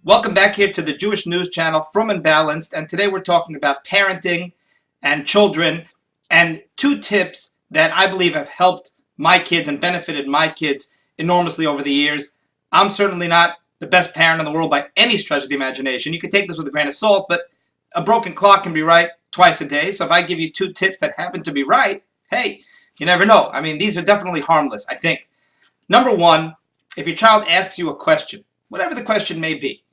Welcome back here to the Jewish News Channel, From and Balanced, and today we're talking about parenting and children and two tips that I believe have helped my kids and benefited my kids enormously over the years. I'm certainly not the best parent in the world by any stretch of the imagination. You can take this with a grain of salt, but a broken clock can be right twice a day. So if I give you two tips that happen to be right, hey, you never know. I mean, these are definitely harmless, I think. Number one, if your child asks you a question, whatever the question may be,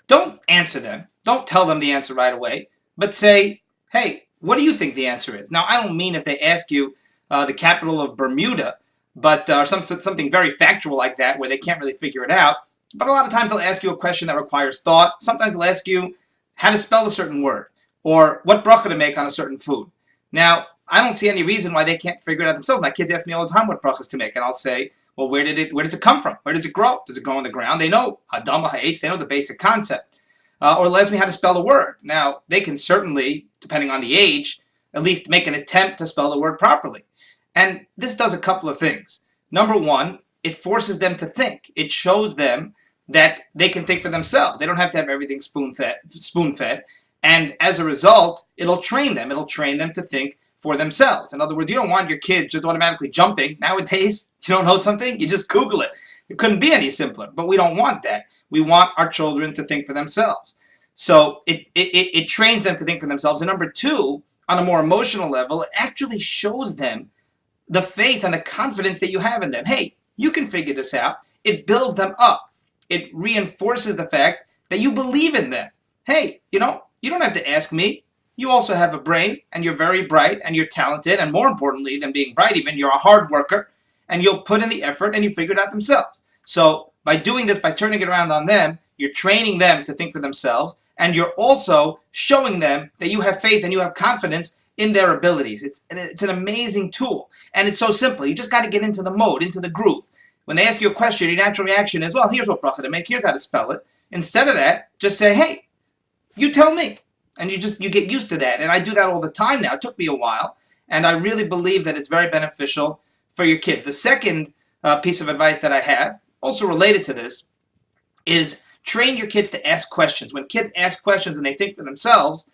don't answer them. Don't tell them the answer right away, but say, hey, what do you think the answer is? Now, I don't mean if they ask you the capital of Bermuda, but something very factual like that where they can't really figure it out. But a lot of times they'll ask you a question that requires thought. Sometimes they'll ask you how to spell a certain word or what bracha to make on a certain food. Now, I don't see any reason why they can't figure it out themselves. My kids ask me all the time what brachas to make, and I'll say, well, where does it come from? Where does it grow? Does it grow on the ground? They know Hadama Ha'etz. They know the basic concept. Or they'll ask me how to spell the word. Now, they can certainly, depending on the age, at least make an attempt to spell the word properly. And this does a couple of things. Number one, it forces them to think. It shows them that they can think for themselves. They don't have to have everything spoon-fed. And as a result, it'll train them. It'll train them to think for themselves. In other words, you don't want your kids just automatically jumping. Nowadays, you don't know something, you just Google it. It couldn't be any simpler, but we don't want that. We want our children to think for themselves. So it trains them to think for themselves. And number two, on a more emotional level, it actually shows them the faith and the confidence that you have in them. Hey, you can figure this out. It builds them up. It reinforces the fact that you believe in them. Hey, you don't have to ask me. You also have a brain, and you're very bright, and you're talented, and more importantly than being bright even, you're a hard worker, and you'll put in the effort, and you figure it out themselves. So by doing this, by turning it around on them, you're training them to think for themselves, and you're also showing them that you have faith and you have confidence in their abilities. It's an amazing tool, and it's so simple. You just got to get into the mode, into the groove. When they ask you a question, your natural reaction is, well, here's what bracha to make, here's how to spell it. Instead of that, just say, hey, you tell me. And you get used to that. And I do that all the time now. It took me a while. And I really believe that it's very beneficial for your kids. The second piece of advice that I have, also related to this, is train your kids to ask questions. When kids ask questions and they think for themselves,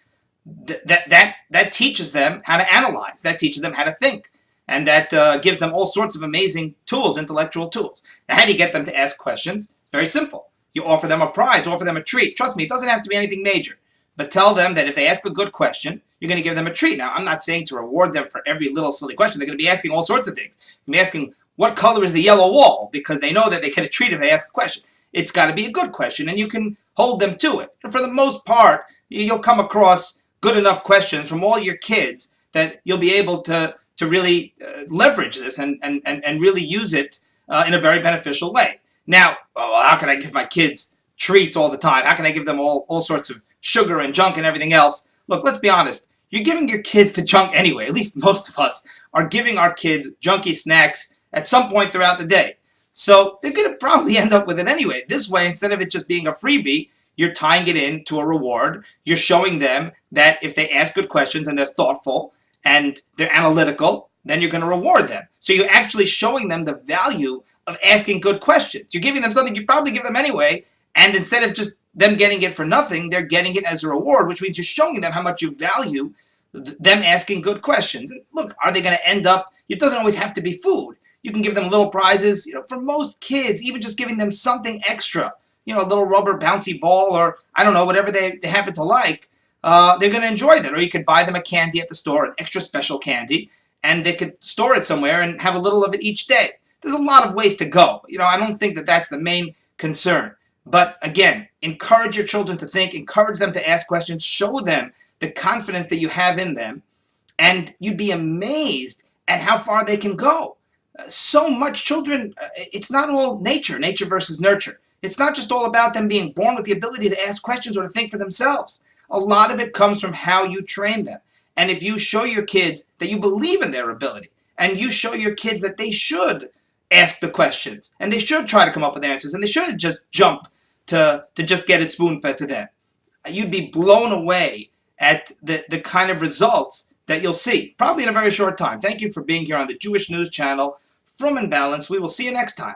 that teaches them how to analyze. That teaches them how to think. And that gives them all sorts of amazing tools, intellectual tools. Now, how do you get them to ask questions? Very simple. You offer them a prize, offer them a treat. Trust me, it doesn't have to be anything major. But tell them that if they ask a good question, you're going to give them a treat. Now, I'm not saying to reward them for every little silly question. They're going to be asking all sorts of things. They're going to be asking, what color is the yellow wall? Because they know that they get a treat if they ask a question. It's got to be a good question, and you can hold them to it. And for the most part, you'll come across good enough questions from all your kids that you'll be able to really leverage this and really use it in a very beneficial way. Now, how can I give my kids treats all the time? How can I give them all sorts of sugar and junk and everything else? Look, let's be honest. You're giving your kids the junk anyway. At least most of us are giving our kids junky snacks at some point throughout the day. So they're going to probably end up with it anyway. This way, instead of it just being a freebie, you're tying it into a reward. You're showing them that if they ask good questions and they're thoughtful and they're analytical, then you're going to reward them. So you're actually showing them the value of asking good questions. You're giving them something you'd probably give them anyway, and instead of just them getting it for nothing, they're getting it as a reward, which means you're showing them how much you value them asking good questions. And look, are they going to end up, it doesn't always have to be food. You can give them little prizes. For most kids, even just giving them something extra, a little rubber bouncy ball or, I don't know, whatever they happen to like, they're going to enjoy that. Or you could buy them a candy at the store, an extra special candy, and they could store it somewhere and have a little of it each day. There's a lot of ways to go. I don't think that that's the main concern. But again, encourage your children to think, encourage them to ask questions, show them the confidence that you have in them, and you'd be amazed at how far they can go. So much children, it's not all nature versus nurture. It's not just all about them being born with the ability to ask questions or to think for themselves. A lot of it comes from how you train them. And if you show your kids that you believe in their ability, and you show your kids that they should ask the questions, and they should try to come up with answers, and they shouldn't just jump to just get it spoon-fed to them, you'd be blown away at the kind of results that you'll see, probably in a very short time. Thank you for being here on the Jewish News Channel, From and Balanced. We will see you next time.